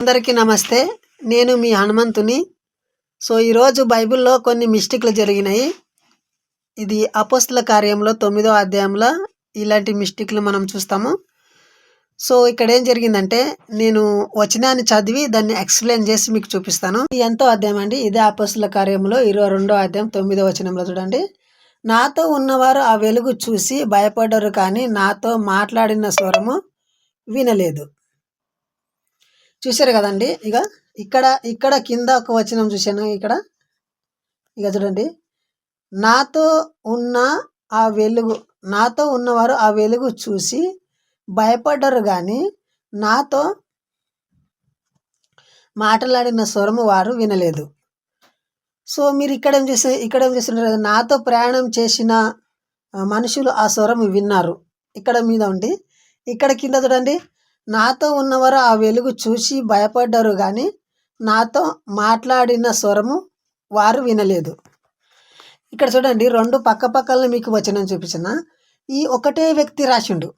అందరికీ నమస్తే. నేను మీ హనుమంతుని. ఈరోజు బైబిల్‌లో కొన్ని మిస్టేక్‌లు జరిగినాయి. ఇది అపోస్తల కార్యంలో 9వ అధ్యాయంలో ఇలాంటి మిస్టేక్‌లు మనం చూస్తాము. ఇక్కడ ఏం జరిగిందంటే, నేను వచనాన్ని చదివి దాన్ని ఎక్స్‌ప్లెయిన్ చేసి మీకు చూపిస్తాను. ఇది ఎంతో అధ్యాయం అండి. ఇదే అపోస్తల కార్యంలో 22వ అధ్యాయం 9వ వచనంలో చూడండి. నాతో ఉన్నవారు ఆ వెలుగు చూసి భయపడ్డారు, కానీ నాతో మాట్లాడిన స్వరము వినలేదు. చూశారు కదండి. ఇక్కడ కింద ఒక వచనం చూశాను. చూడండి, నాతో ఉన్నవారు ఆ వెలుగు చూసి భయపడ్డారు, కానీ నాతో మాట్లాడిన స్వరము వారు వినలేదు. మీరు ఇక్కడ ఏం చేస్తున్నారు? నాతో ప్రయాణం చేసిన మనుషులు ఆ స్వరం విన్నారు. ఇక్కడ మీద ఉండి ఇక్కడ కింద చూడండి, నాతో ఉన్నవారు ఆ వెలుగు చూసి భయపడ్డారు, కానీ నాతో మాట్లాడిన స్వరము వారు వినలేదు. ఇక్కడ చూడండి, రెండు పక్కపక్కల మీకు వచనం చూపించిన ఈ ఒకటే వ్యక్తి రాసిండు.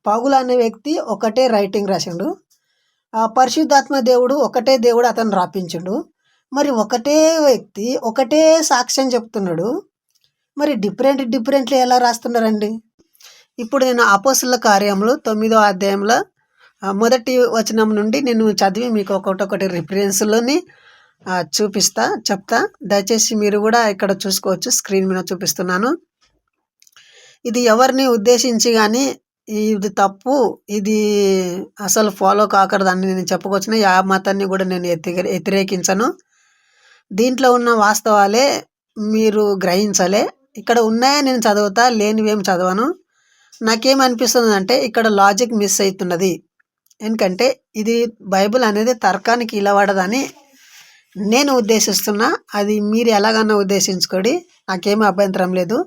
పౌలు అనే వ్యక్తి ఒకటే రైటింగ్ రాసిండు. పరిశుద్ధాత్మ దేవుడు ఒకటే దేవుడు అతను రాపించిండు. మరి ఒకటే వ్యక్తి ఒకటే సాక్ష్యం చెప్తున్నాడు. మరి డిఫరెంట్లీ ఎలా రాస్తున్నారండి? ఇప్పుడు నేను అపోస్తల కార్యంలో 9వ అధ్యాయంలో మొదటి వచనం నుండి నేను చదివి మీకు ఒకటి రిఫరెన్స్లోని చెప్తా. దయచేసి మీరు కూడా ఇక్కడ చూసుకోవచ్చు. స్క్రీన్ మీద చూపిస్తున్నాను. ఇది ఎవరిని ఉద్దేశించి కానీ ఇది తప్పు, ఇది అసలు ఫాలో కాకూడదని నేను చెప్పుకొచ్చిన. ఆ మతాన్ని కూడా నేను వ్యతిరేకించను. దీంట్లో ఉన్న వాస్తవాలే మీరు గ్రహించాలి. ఇక్కడ ఉన్నాయే నేను చదువుతా, లేనివేం చదవను. నాకేమనిపిస్తుంది అంటే, ఇక్కడ లాజిక్ మిస్ అవుతున్నది. ఎందుకంటే ఇది బైబిల్ అనేది తర్కానికి ఇలవడదని నేను ఉద్దేశిస్తున్నా. అది మీరు ఎలాగన్నా ఉద్దేశించుకోండి, నాకేమీ అభ్యంతరం లేదు.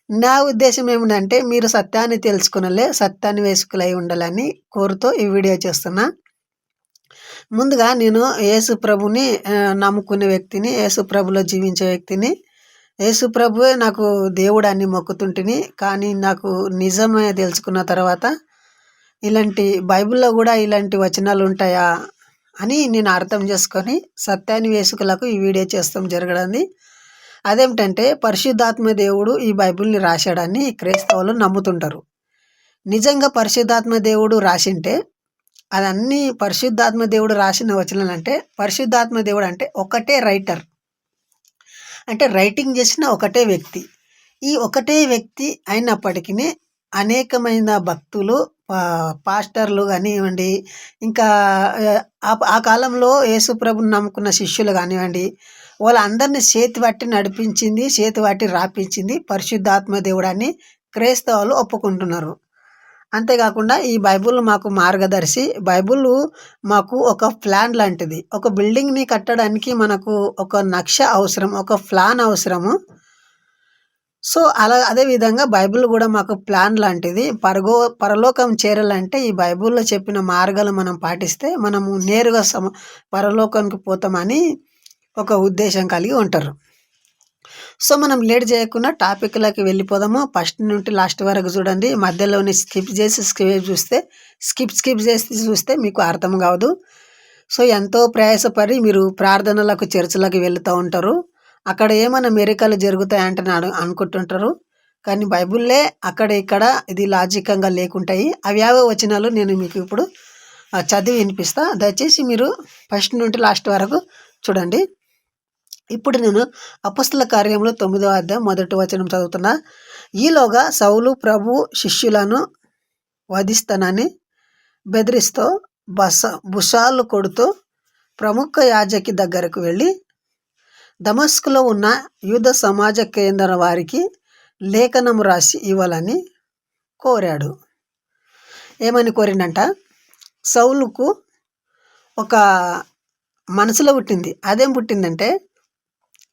నా ఉద్దేశం ఏమిటంటే, మీరు సత్యాన్ని తెలుసుకునలే, సత్యాన్ని వేసుకులై ఉండాలని కోరుతూ ఈ వీడియో చేస్తున్నా. ముందుగా నేను యేసు ప్రభుని నమ్ముకునే వ్యక్తిని, యేసు ప్రభులో జీవించే వ్యక్తిని. యేసు ప్రభువే నాకు దేవుడు అని మొక్కుతుంటిని. కానీ నాకు నిజమే తెలుసుకున్న తర్వాత ఇలాంటి బైబిల్లో కూడా ఇలాంటి వచనాలు ఉంటాయా అని నేను అర్థం చేసుకొని సత్యాన్ని వేసుకులకు ఈ వీడియో చేస్తాం జరగడానికి. అదేమిటంటే, పరిశుద్ధాత్మ దేవుడు ఈ బైబిల్ని రాశాడని క్రైస్తవులు నమ్ముతుంటారు. నిజంగా పరిశుద్ధాత్మ దేవుడు రాసింటే అదన్నీ పరిశుద్ధాత్మ దేవుడు రాసిన వచనాలు అంటే, పరిశుద్ధాత్మ దేవుడు అంటే ఒకటే రైటర్, అంటే రైటింగ్ చేసిన ఒకటే వ్యక్తి. ఈ ఒకటే వ్యక్తి అయినప్పటికీ అనేకమైన భక్తులు, పాస్టర్లు కానివ్వండి, ఇంకా ఆ కాలంలో యేసు ప్రభుని నమ్ముకున్న శిష్యులు కానివ్వండి, వాళ్ళందరినీ చేతి పట్టి నడిపించింది, చేతి పట్టి రాపించింది పరిశుద్ధాత్మ దేవుడు అని క్రైస్తవులు ఒప్పుకుంటున్నారు. అంతేకాకుండా ఈ బైబిల్ మాకు మార్గదర్శి. బైబిల్ మాకు ఒక ప్లాన్ లాంటిది. ఒక బిల్డింగ్ని కట్టడానికి మనకు ఒక నక్ష అవసరం, ఒక ప్లాన్ అవసరము. అదేవిధంగా బైబిల్ కూడా మాకు ప్లాన్ లాంటిది. పరలోకం చేరాలంటే ఈ బైబిల్లో చెప్పిన మార్గాలు మనం పాటిస్తే మనము నేరుగా పరలోకానికి పోతామని ఒక ఉద్దేశం కలిగి ఉంటారు. మనం లేట్ చేయకుండా టాపిక్లోకి వెళ్ళిపోదాము. ఫస్ట్ నుండి లాస్ట్ వరకు చూడండి. మధ్యలోని స్కిప్ చేసి చూస్తే మీకు అర్థం కాదు. ఎంతో ప్రయాసపడి మీరు ప్రార్థనలకు, చర్చలకు వెళుతూ ఉంటారు. అక్కడ ఏమైనా మెరికలు జరుగుతాయంటే అనుకుంటుంటారు. కానీ బైబిల్లే అక్కడ ఇక్కడ ఇది లాజికంగా లేకుంటాయి. అవి యావో వచనాలు నేను మీకు ఇప్పుడు చదివి వినిపిస్తా. దయచేసి మీరు ఫస్ట్ నుండి లాస్ట్ వరకు చూడండి. ఇప్పుడు నేను అపోస్తల కార్యంలో 9వ అధ్యాయం మొదటి వచనం చదువుతున్నా. ఈలోగా సౌలు ప్రభు శిష్యులను వధిస్తానని బెదిరిస్తూ బుషాలు కొడుతూ ప్రముఖ యాజకి దగ్గరకు వెళ్ళి దమస్కులో ఉన్న యూద సమాజ కేంద్ర వారికి లేఖనం రాసి ఇవ్వాలని కోరాడు. ఏమని కోరిండంట? సౌలుకు ఒక మనసులో పుట్టింది. అదేం పుట్టిందంటే,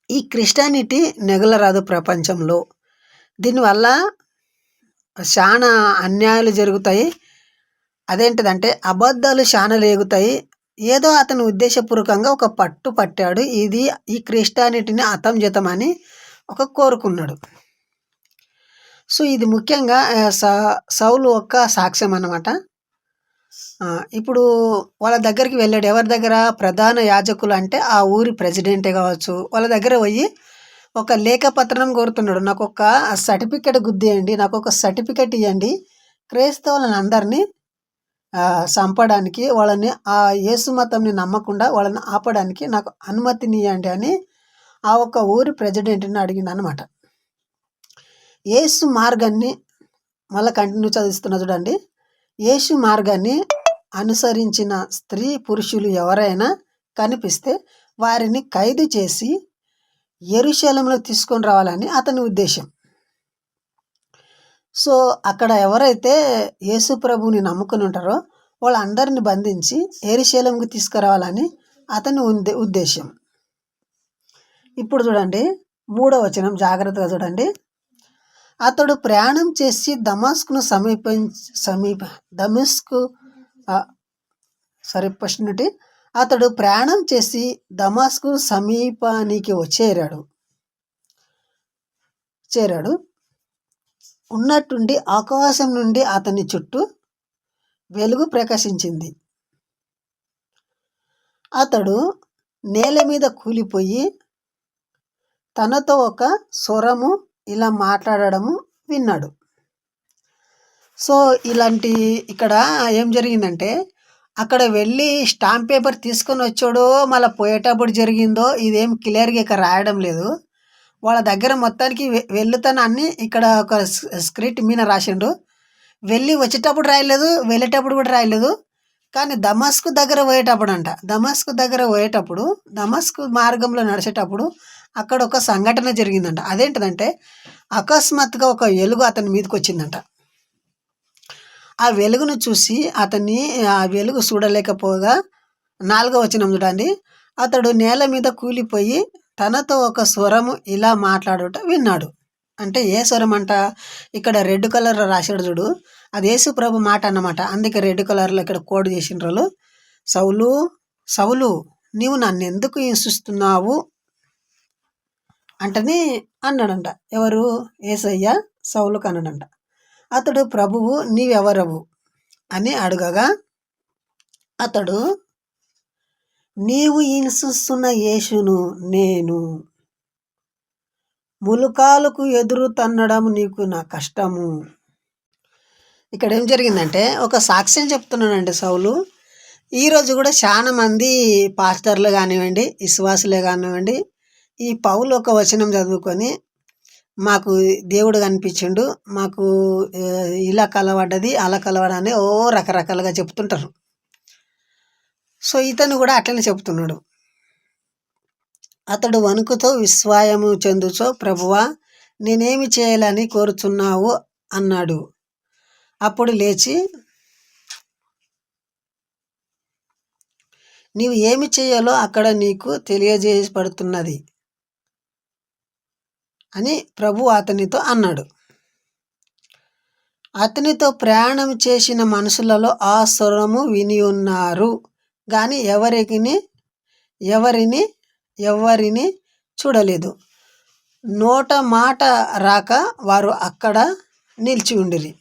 ఈ క్రిస్టియానిటీ నెగలరాదు ప్రపంచంలో, దీనివల్ల చాలా అన్యాయాలు జరుగుతాయి. అదేంటిదంటే అబద్ధాలు చాలా రేగుతాయి. ఏదో అతను ఉద్దేశపూర్వకంగా ఒక పట్టు పట్టాడు, ఈ క్రిస్టియానిటీని అంతం కోరుకున్నాడు. ఇది ముఖ్యంగా సౌలు యొక్క సాక్ష్యం అన్నమాట. ఇప్పుడు వాళ్ళ దగ్గరికి వెళ్ళాడు. ఎవరి దగ్గర? ప్రధాన యాజకులు అంటే ఆ ఊరి ప్రెసిడెంటే కావచ్చు. వాళ్ళ దగ్గర పోయి ఒక లేఖపత్రం కోరుతున్నాడు. నాకొక సర్టిఫికేట్ గుద్దేయండి. నాకొక సర్టిఫికేట్ ఇయ్యండి. క్రైస్తవులను అందరినీ చంపడానికి, వాళ్ళని ఆ యేసు మతంని నమ్మకుండా వాళ్ళని ఆపడానికి నాకు అనుమతినియ్యండి అని ఆ ఒక్క ఊరి ప్రెసిడెంట్‌ని అడిగిండనమాట. యేసు మార్గాన్ని మళ్ళా కంటిన్యూ చదివిస్తున్నా చూడండి. యేసు మార్గాన్ని అనుసరించిన స్త్రీ, పురుషులు ఎవరైనా కనిపిస్తే వారిని ఖైదు చేసి యెరూషలేములో తీసుకొని రావాలని అతని ఉద్దేశం. సో, అక్కడ ఎవరైతే యేసు ప్రభువుని నమ్ముకొని ఉంటారో వాళ్ళందరిని బంధించి యెరూషలేముకి తీసుకురావాలని అతని ఉద్దేశం. ఇప్పుడు చూడండి 3వ వచనం జాగ్రత్తగా చూడండి. అతడు ప్రయాణం చేసి దమస్కును ఫస్ట్ నుండి అతడు ప్రయాణం చేసి దమస్కు సమీపానికి చేరాడు. ఉన్నట్టుండి ఆకాశం నుండి అతని చుట్టూ వెలుగు ప్రకాశించింది. అతడు నేల మీద కూలిపోయి తనతో ఒక స్వరము ఇలా మాట్లాడడము విన్నాడు. సో, ఇక్కడ ఏం జరిగిందంటే, అక్కడ వెళ్ళి స్టాంప్ పేపర్ తీసుకొని వచ్చాడో మళ్ళీ పోయేటప్పుడు జరిగిందో ఇదేం క్లియర్గా ఇక్కడ రాయడం లేదు. వాళ్ళ దగ్గర మొత్తానికి వెళ్తానని ఇక్కడ ఒక స్క్రిప్ట్ మీద రాసిండు. వెళ్ళి వచ్చేటప్పుడు రాయలేదు, వెళ్ళేటప్పుడు కూడా రాయలేదు. కానీ దమస్కు దగ్గర పోయేటప్పుడు దమస్కు మార్గంలో నడిచేటప్పుడు అక్కడ ఒక సంఘటన జరిగిందంట. అదేంటిదంటే అకస్మాత్తుగా ఒక వెలుగు అతని మీదకి వచ్చిందంట. ఆ వెలుగును చూసి ఆ వెలుగు చూడలేకపోగా 4వ వచనం చూడండి. అతడు నేల మీద కూలిపోయి తనతో ఒక స్వరము ఇలా మాట్లాడుట విన్నాడు. అంటే ఏ స్వరం అంట? ఇక్కడ రెడ్ కలర్లో రాశాడు చూడు, అది యేసు ప్రభు మాట అన్నమాట. అందుకే రెడ్ కలర్లో ఇక్కడ కోడ్ చేసిండ్రు. సౌలు సౌలు నీవు నన్ను ఎందుకు హింసిస్తున్నావు అంటని అన్నాడంట. ఎవరు? యేసయ్య సౌలుకు అన్నాడంట. అతడు ప్రభువు నీవెవరవు అని అడగగా అతడు నీవు హింసిస్తున్న యేసును నేను. ములుకాలకు ఎదురు తన్నడం నీకు నా కష్టము. ఇక్కడ ఏం జరిగిందంటే ఒక సాక్ష్యం చెప్తున్నానండి సౌలు. ఈరోజు కూడా చాలా మంది పాస్టర్లు కానివ్వండి, విశ్వాసులే కానివ్వండి, ఈ పౌలు ఒక వచనం చదువుకొని మాకు దేవుడు కనిపించిండు, మాకు ఇలా కలవడ్డది అలా కలవడని రకరకాలుగా చెప్తుంటారు. సో ఇతను కూడా అట్లనే చెప్తున్నాడు. అతడు వణుకుతో విస్మయము చెందుచో ప్రభువా నేనేమి చేయాలని కోరుచున్నావు అన్నాడు. అప్పుడు లేచి నీవు ఏమి చేయాలో అక్కడ నీకు తెలియజేయబడుతున్నది అని ప్రభు అతనితో అన్నాడు. అతనితో ప్రయాణం చేసిన మనుషులలో ఆ స్వరము విని ఉన్నారు కానీ ఎవరిని చూడలేదు. నోట మాట రాక వారు అక్కడ నిలిచి ఉండిరి.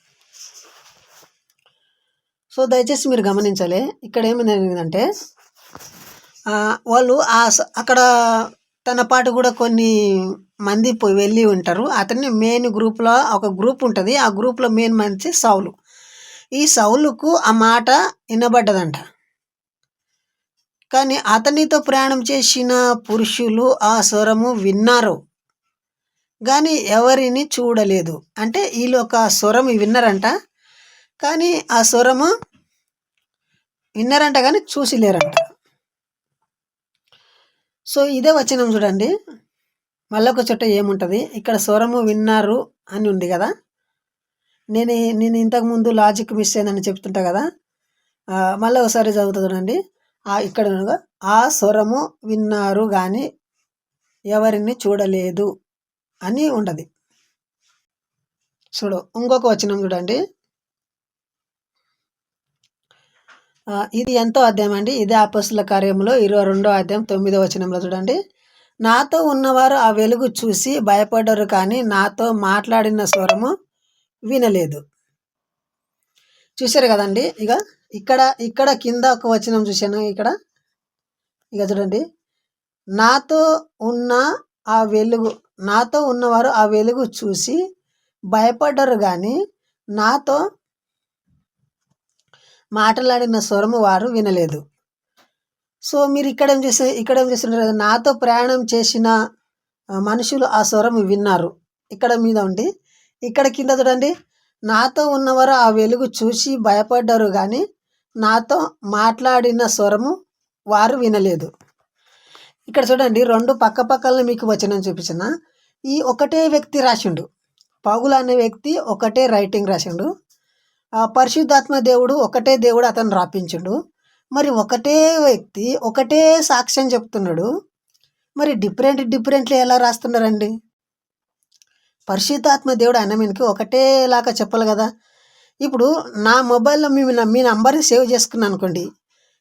సో దయచేసి మీరు గమనించాలి. ఇక్కడ ఏమి జరిగిందంటే వాళ్ళు అక్కడ తన పాటు కూడా కొన్ని మంది వెళ్ళి ఉంటారు. అతన్ని మెయిన్ గ్రూప్లో ఒక గ్రూప్ ఉంటుంది. ఆ గ్రూప్లో మెయిన్ మనిషి సౌలు. ఈ సౌలుకు ఆ మాట వినబడ్డదంట. కానీ అతనితో ప్రయాణం చేసిన పురుషులు ఆ స్వరము విన్నారు కానీ ఎవరిని చూడలేదు. అంటే వీళ్ళు ఒక స్వరం విన్నారంట కానీ ఆ స్వరము విన్నారంట కానీ చూసిలేరంట. సో ఇదే వచనం చూడండి. మళ్ళొక చోట ఏముంటుంది, ఇక్కడ స్వరము విన్నారు అని ఉంది కదా. నేను ఇంతకుముందు లాజిక్ మిస్ అయిందని చెప్తుంటా కదా. మళ్ళీ ఒకసారి చదువుతా చూడండి. ఇక్కడ ఆ స్వరము విన్నారు కానీ ఎవరిని చూడలేదు అని ఉండదు. చూడు ఇంకొక వచనం చూడండి. ఇది ఎంతో అధ్యాయం అండి. ఇదే అపొస్తలుల కార్యములో 22వ అధ్యాయం 9వ వచనంలో చూడండి. నాతో ఉన్నవారు ఆ వెలుగు చూసి భయపడ్డారు కానీ నాతో మాట్లాడిన స్వరము వినలేదు. చూశారు కదండి. ఇక ఇక్కడ ఇక్కడ కింద ఒక వచనం చూశాను. ఇక్కడ ఇక చూడండి, నాతో ఉన్న నాతో ఉన్నవారు ఆ వెలుగు చూసి భయపడ్డారు కానీ నాతో మాట్లాడిన స్వరము వారు వినలేదు. సో మీరు ఇక్కడ ఏం చేస్తున్నారు, నాతో ప్రయాణం చేసిన మనుషులు ఆ స్వరం విన్నారు. ఇక్కడ మీద ఉండి ఇక్కడ కింద చూడండి, నాతో ఉన్నవారు ఆ వెలుగు చూసి భయపడ్డారు కానీ నాతో మాట్లాడిన స్వరము వారు వినలేదు. ఇక్కడ చూడండి, 2 పక్కపక్కల మీకు వచనం చూపించిన. ఈ ఒకటే వ్యక్తి రాసిండు. పౌలు అనే వ్యక్తి ఒకటే రైటింగ్ రాసిండు. పరిశుద్ధాత్మ దేవుడు ఒకటే దేవుడు అతను రాపించిండు. మరి ఒకటే వ్యక్తి ఒకటే సాక్ష్యం చెప్తున్నాడు. మరి డిఫరెంట్లీ ఎలా రాస్తున్నారండి? పరిశుద్ధాత్మ దేవుడు అన్న మీదకి ఒకటేలాగా చెప్పాలి కదా. ఇప్పుడు నా మొబైల్లో మీ నంబర్ని సేవ్ చేసుకున్నాను అనుకోండి.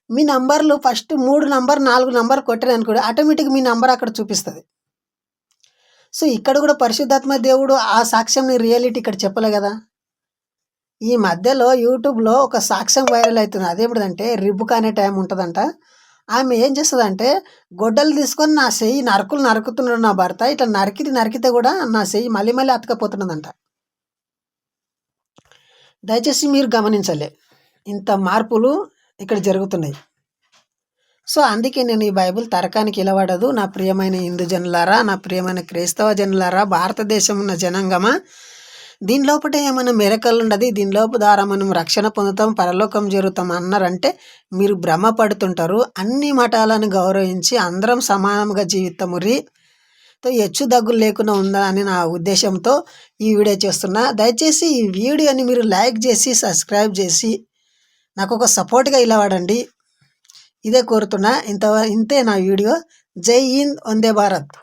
మీ నంబర్లు ఫస్ట్ 3 నంబర్ 4 నంబర్ కొట్టారు అనుకోండి, ఆటోమేటిక్ మీ నంబర్ అక్కడ చూపిస్తుంది. సో ఇక్కడ కూడా పరిశుద్ధాత్మ దేవుడు ఆ సాక్ష్యంని రియాలిటీ ఇక్కడ చెప్పలే కదా. ఈ మధ్యలో యూట్యూబ్లో ఒక సాక్ష్యం వైరల్ అవుతుంది. అదేమిటంటే రిబుకా అనే టైం ఉంటుందంట. ఆమె ఏం చేస్తుందంటే గొడ్డలు తీసుకొని నా చెయ్యి నరుకుతున్నాడు నా భర్త, ఇట్లా నరికితే కూడా నా చెయ్యి మళ్ళీ అతకపోతున్నదంట. దయచేసి మీరు గమనించాలి, ఇంత మార్పులు ఇక్కడ జరుగుతున్నాయి. సో అందుకే నేను ఈ బైబిల్ తరకానికి ఇలవడదు. నా ప్రియమైన హిందూ జనులారా, నా ప్రియమైన క్రైస్తవ జనులారా, భారతదేశం ఉన్న జనాంగమా, దీని లోపల ఏమైనా మెరకలు ఉండదు, దీని లోపు ద్వారా మనం రక్షణ పొందుతాం, పరలోకం చేరుతాం అన్నారంటే మీరు భ్రమపడుతుంటారు. అన్ని మతాలను గౌరవించి అందరం సమానంగా జీవితమురి హెచ్చు దగ్గులు లేకుండా ఉందా అని నా ఉద్దేశంతో ఈ వీడియో చేస్తున్నా. దయచేసి ఈ వీడియోని మీరు లైక్ చేసి సబ్స్క్రైబ్ చేసి నాకు ఒక సపోర్ట్గా ఇలా వాడండి. ఇదే కోరుతున్నా. ఇంతే నా వీడియో. జై హింద్, వందే భారత్.